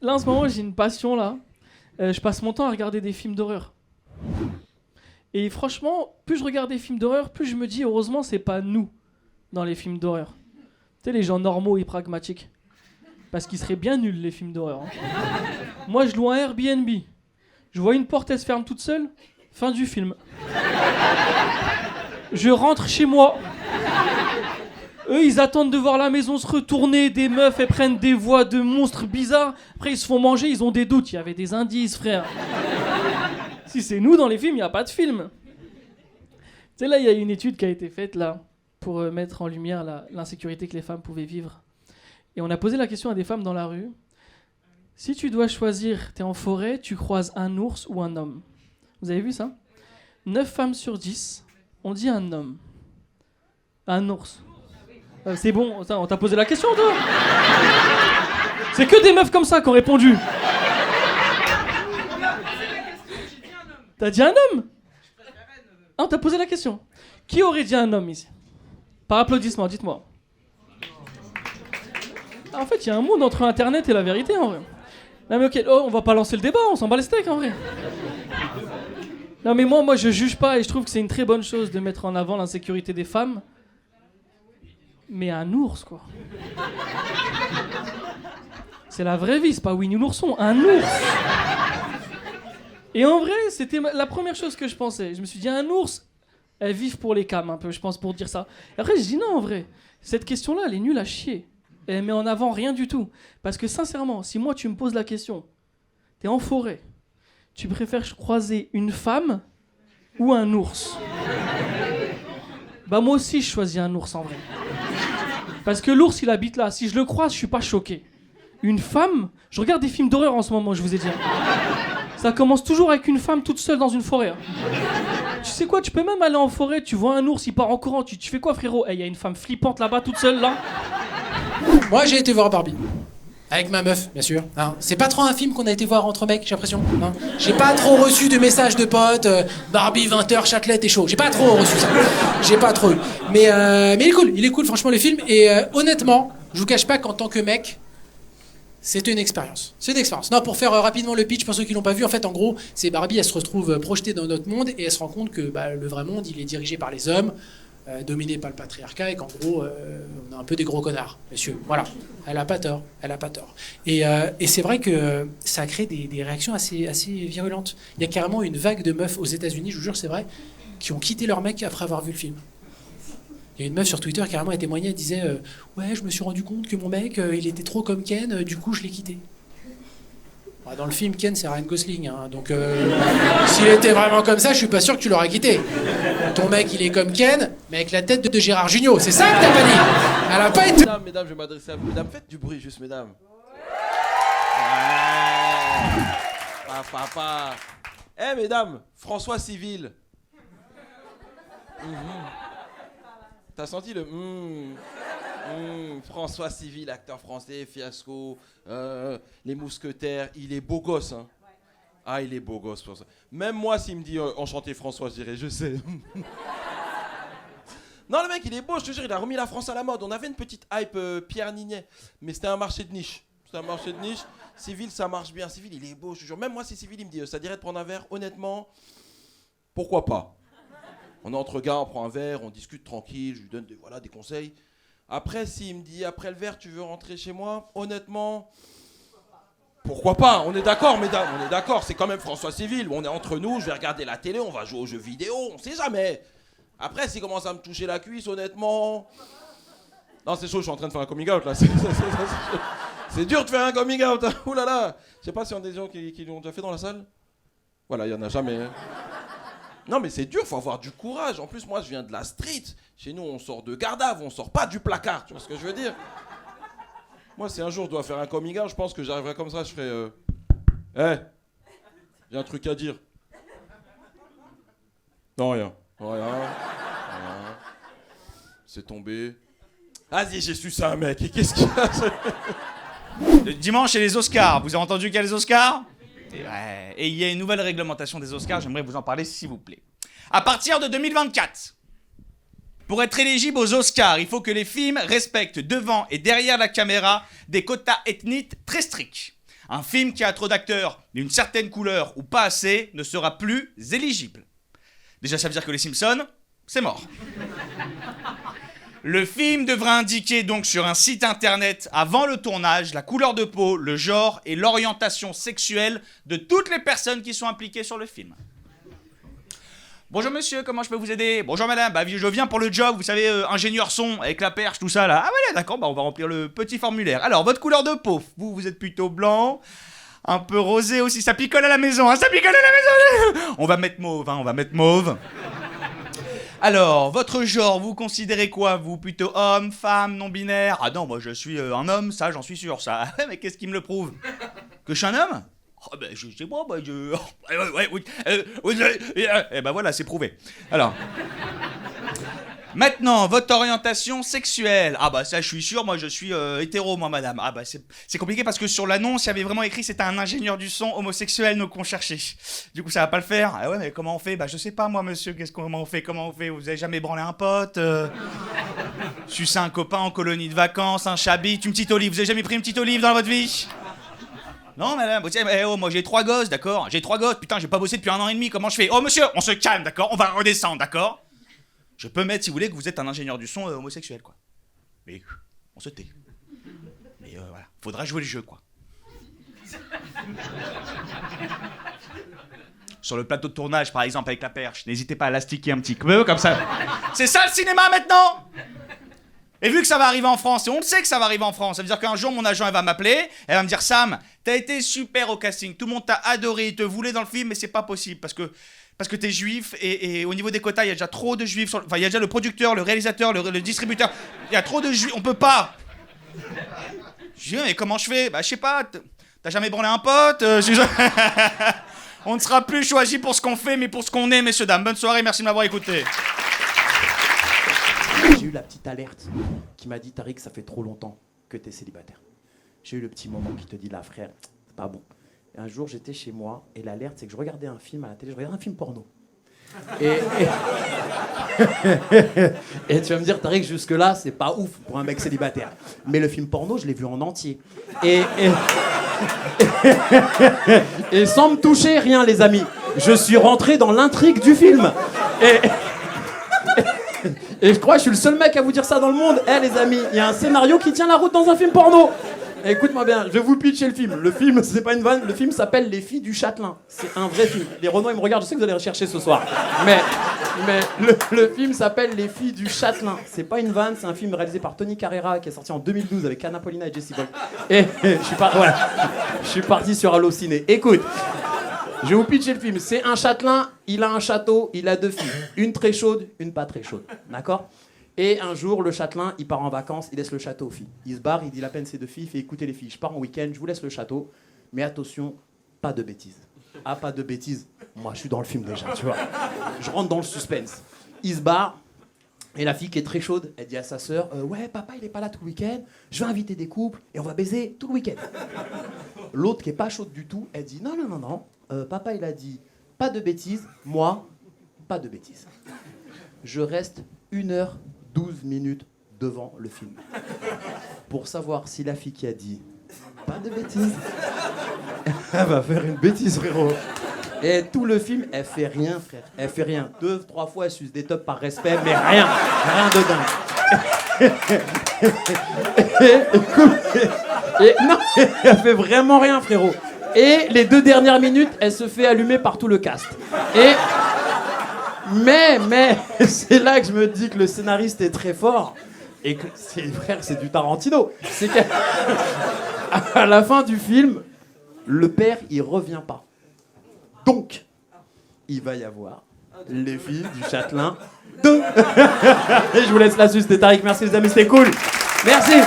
Là, en ce moment, j'ai une passion, là. Je passe mon temps à regarder des films d'horreur. Et franchement, plus je regarde des films d'horreur, plus je me dis, heureusement, c'est pas nous, dans les films d'horreur. Tu sais, les gens normaux et pragmatiques. Parce qu'ils seraient bien nuls, les films d'horreur. Moi, je loue un Airbnb. Je vois une porte, elle se ferme toute seule. Fin du film. Je rentre chez moi. Eux, ils attendent de voir la maison se retourner. Des meufs, elles prennent des voix de monstres bizarres. Après, ils se font manger, ils ont des doutes. Il y avait des indices, frère. Si c'est nous dans les films, il n'y a pas de film. Tu sais, là, il y a une étude qui a été faite, là, pour mettre en lumière l'insécurité que les femmes pouvaient vivre. Et on a posé la question à des femmes dans la rue. Si tu dois choisir, t'es en forêt, tu croises un ours ou un homme. Vous avez vu ça ? 9 femmes sur 10 ont dit un homme. Un ours. C'est bon, on t'a posé la question, toi. C'est que des meufs comme ça qui ont répondu. T'as dit un homme ? Ah, on t'a posé la question. Qui aurait dit un homme ici ? Par applaudissement, dites-moi. En fait, il y a un monde entre Internet et la vérité, en vrai. Non mais ok, on va pas lancer le débat, on s'en bat les steaks, en vrai. Non mais moi je juge pas et je trouve que c'est une très bonne chose de mettre en avant l'insécurité des femmes. Mais un ours, quoi. C'est la vraie vie, c'est pas Winnie l'ourson, un ours. Et en vrai, c'était la première chose que je pensais. Je me suis dit, un ours, elles vivent pour les cams un peu, je pense, pour dire ça. Et après, je dis non, en vrai, cette question-là, elle est nulle à chier. Elle met en avant rien du tout. Parce que sincèrement, si moi tu me poses la question, t'es en forêt, tu préfères croiser une femme ou un ours ? Bah moi aussi je choisis un ours en vrai. Parce que l'ours il habite là, si je le croise je suis pas choqué. Une femme, je regarde des films d'horreur en ce moment, je vous ai dit. Ça commence toujours avec une femme toute seule dans une forêt. Tu sais quoi, tu peux même aller en forêt, tu vois un ours, il part en courant, tu fais quoi frérot ? Il y a une femme flippante là-bas toute seule là. Moi, j'ai été voir Barbie. Avec ma meuf, bien sûr. Hein. C'est pas trop un film qu'on a été voir entre mecs, j'ai l'impression. Hein. J'ai pas trop reçu de messages de potes. Barbie, 20h, Châtelet, t'es chaud. J'ai pas trop reçu ça. J'ai pas trop eu. Mais il est cool, franchement, le film. Et honnêtement, je vous cache pas qu'en tant que mec, c'est une expérience. C'est une expérience. Non, pour faire rapidement le pitch, pour ceux qui l'ont pas vu, en fait, en gros, c'est Barbie, elle se retrouve projetée dans notre monde et elle se rend compte que le vrai monde, il est dirigé par les hommes. Dominée par le patriarcat et qu'en gros on a un peu des gros connards, messieurs. Voilà, elle a pas tort. Et c'est vrai que ça a créé des réactions assez virulentes. Il y a carrément une vague de meufs aux États-Unis, je vous jure c'est vrai, qui ont quitté leur mec après avoir vu le film. Il y a une meuf sur Twitter carrément, elle témoignait, elle disait ouais, je me suis rendu compte que mon mec il était trop comme Ken, du coup je l'ai quitté. Dans le film, Ken, c'est Ryan Gosling, hein, donc s'il était vraiment comme ça, je suis pas sûr que tu l'aurais quitté. Ton mec, il est comme Ken, mais avec la tête de Gérard Jugnot, c'est ça que t'as pas dit. Elle a pas été... Mesdames, je vais m'adresser à vous. Mesdames, faites du bruit, juste, mesdames. Ouais. Papa. Eh, mesdames, François Civil. T'as senti le... François Civil, acteur français, Fiasco, Les Mousquetaires, il est beau gosse, hein. Ah, il est beau gosse pour ça. Même moi, s'il me dit enchanté François, je dirais, je sais. Non, le mec, il est beau, je te jure, il a remis la France à la mode. On avait une petite hype Pierre Ninet, mais c'était un marché de niche. Civil, ça marche bien. Civil, il est beau, je te jure. Même moi, si Civil, il me dit, ça dirait de prendre un verre, honnêtement, pourquoi pas ? On est entre gars, on prend un verre, on discute tranquille, je lui donne des conseils. Après, s'il me dit, après le verre, tu veux rentrer chez moi, honnêtement, pourquoi pas ? On est d'accord, mesdames, on est d'accord. C'est quand même François Civil. On est entre nous, je vais regarder la télé, on va jouer aux jeux vidéo, on sait jamais. Après, s'il commence à me toucher la cuisse, honnêtement... Non, c'est chaud, je suis en train de faire un coming out, là. C'est dur de faire un coming out, hein. Ouh là là. Je sais pas s'il y a des gens qui l'ont déjà fait dans la salle. Voilà, il y en a jamais. Non, mais c'est dur, faut avoir du courage. En plus, moi, je viens de la street. Chez nous, on sort de Gardave, on sort pas du placard. Tu vois ce que je veux dire ? Moi, si un jour je dois faire un coming out, je pense que j'arriverai comme ça, je ferai... j'ai un truc à dire. Non, rien. C'est tombé. Vas-y, j'ai su ça, mec. Et qu'est-ce qu'il y a ? Le dimanche, c'est les Oscars. Vous avez entendu qu'il y a les Oscars ? Ouais. Et il y a une nouvelle réglementation des Oscars, j'aimerais vous en parler s'il vous plaît. À partir de 2024, pour être éligible aux Oscars, il faut que les films respectent devant et derrière la caméra des quotas ethniques très stricts. Un film qui a trop d'acteurs d'une certaine couleur ou pas assez ne sera plus éligible. Déjà, ça veut dire que les Simpsons, c'est mort. Le film devra indiquer donc sur un site internet, avant le tournage, la couleur de peau, le genre et l'orientation sexuelle de toutes les personnes qui sont impliquées sur le film. Bonjour monsieur, comment je peux vous aider? Bonjour madame, bah je viens pour le job, vous savez, ingénieur son, avec la perche, tout ça là. Ah ouais, d'accord, bah on va remplir le petit formulaire. Alors, votre couleur de peau, vous êtes plutôt blanc, un peu rosé aussi, ça picole à la maison, hein, ça picole à la maison. On va mettre mauve, hein, on va mettre mauve. Alors, votre genre, vous considérez quoi? Vous, plutôt homme, femme, non-binaire? Ah non, moi je suis un homme, ça j'en suis sûr, ça. Mais qu'est-ce qui me le prouve? Que je suis un homme? Oh ben je sais pas, et ben voilà, c'est prouvé. Alors, maintenant, votre orientation sexuelle. Ah bah ça je suis sûr, moi je suis hétéro moi madame. Ah bah c'est compliqué parce que sur l'annonce il y avait vraiment écrit c'était un ingénieur du son homosexuel nous qu'on cherchait. Du coup ça va pas le faire. Ah ouais mais comment on fait? Bah je sais pas moi monsieur, comment on fait? Vous avez jamais branlé un pote sucé un copain en colonie de vacances, un chabit, une petite olive. Vous avez jamais pris une petite olive dans votre vie? Non madame, moi j'ai 3 gosses, d'accord? J'ai 3 gosses, putain j'ai pas bossé depuis 1 an et demi, comment je fais? Oh monsieur, on se calme, d'accord? On va redescendre, d'accord? Je peux mettre, si vous voulez, que vous êtes un ingénieur du son homosexuel, quoi. Mais on se tait. Mais voilà, faudra jouer le jeu, quoi. Sur le plateau de tournage, par exemple, avec la perche, n'hésitez pas à l'astiquer un petit peu, comme ça. C'est ça le cinéma, maintenant! Et vu que ça va arriver en France, et on le sait que ça va arriver en France, ça veut dire qu'un jour, mon agent, elle va m'appeler, elle va me dire « Sam, t'as été super au casting, tout le monde t'a adoré, il te voulait dans le film, mais c'est pas possible, parce que t'es juif, et au niveau des quotas, il y a déjà trop de juifs, enfin, il y a déjà le producteur, le réalisateur, le distributeur, il y a trop de juifs, on peut pas. Je dis, mais comment je fais? Bah, je sais pas, t'as jamais branlé un pote? On ne sera plus choisi pour ce qu'on fait, mais pour ce qu'on est, messieurs, dames. Bonne soirée, merci de m'avoir écouté. J'ai eu la petite alerte qui m'a dit, Tariq, ça fait trop longtemps que t'es célibataire. J'ai eu le petit moment qui te dit, là, frère, c'est pas bon. Et un jour, j'étais chez moi, et l'alerte, c'est que je regardais un film à la télé, je regardais un film porno. Et tu vas me dire, Tariq, jusque-là, c'est pas ouf pour un mec célibataire. Mais le film porno, je l'ai vu en entier. Et sans me toucher, rien, les amis. Je suis rentré dans l'intrigue du film. Et je crois que je suis le seul mec à vous dire ça dans le monde. Les amis, il y a un scénario qui tient la route dans un film porno. Écoute-moi bien, je vais vous pitcher le film. Le film, c'est pas une vanne, le film s'appelle Les Filles du Châtelain. C'est un vrai film. Les Renois, ils me regardent, je sais que vous allez rechercher ce soir. Mais le film s'appelle Les Filles du Châtelain. C'est pas une vanne, c'est un film réalisé par Tony Carrera qui est sorti en 2012 avec Anna Paulina et Jessie Boyd. Et je suis parti sur Allociné. Écoute, je vais vous pitcher le film. C'est un châtelain, il a un château, il a 2 filles. Une très chaude, une pas très chaude. D'accord ? Et un jour, le châtelain, il part en vacances, il laisse le château aux filles. Il se barre, il dit la peine ses 2 filles, il fait écouter les filles. Je pars en week-end, je vous laisse le château, mais attention, pas de bêtises. Ah, pas de bêtises. Moi, je suis dans le film déjà, tu vois. Je rentre dans le suspense. Il se barre, et la fille qui est très chaude, elle dit à sa sœur, ouais, papa, il est pas là tout le week-end, je vais inviter des couples, et on va baiser tout le week-end. L'autre qui est pas chaude du tout, elle dit, non, papa, il a dit, pas de bêtises, moi, pas de bêtises. Je reste 1h12 devant le film. Pour savoir si la fille qui a dit pas de bêtises, elle va faire une bêtise, frérot. Et tout le film, elle fait rien, frère. Elle fait rien. 2-3 fois, elle suce des tops par respect, mais rien de dingue. Non, elle fait vraiment rien, frérot. Et les 2 dernières minutes, elle se fait allumer par tout le cast. Mais, c'est là que je me dis que le scénariste est très fort et que c'est du Tarantino. C'est qu'à la fin du film, le père, il revient pas. Donc, il va y avoir Les Filles du Châtelain 2. Et je vous laisse là-dessus, c'était Tariq. Merci les amis, c'était cool. Merci.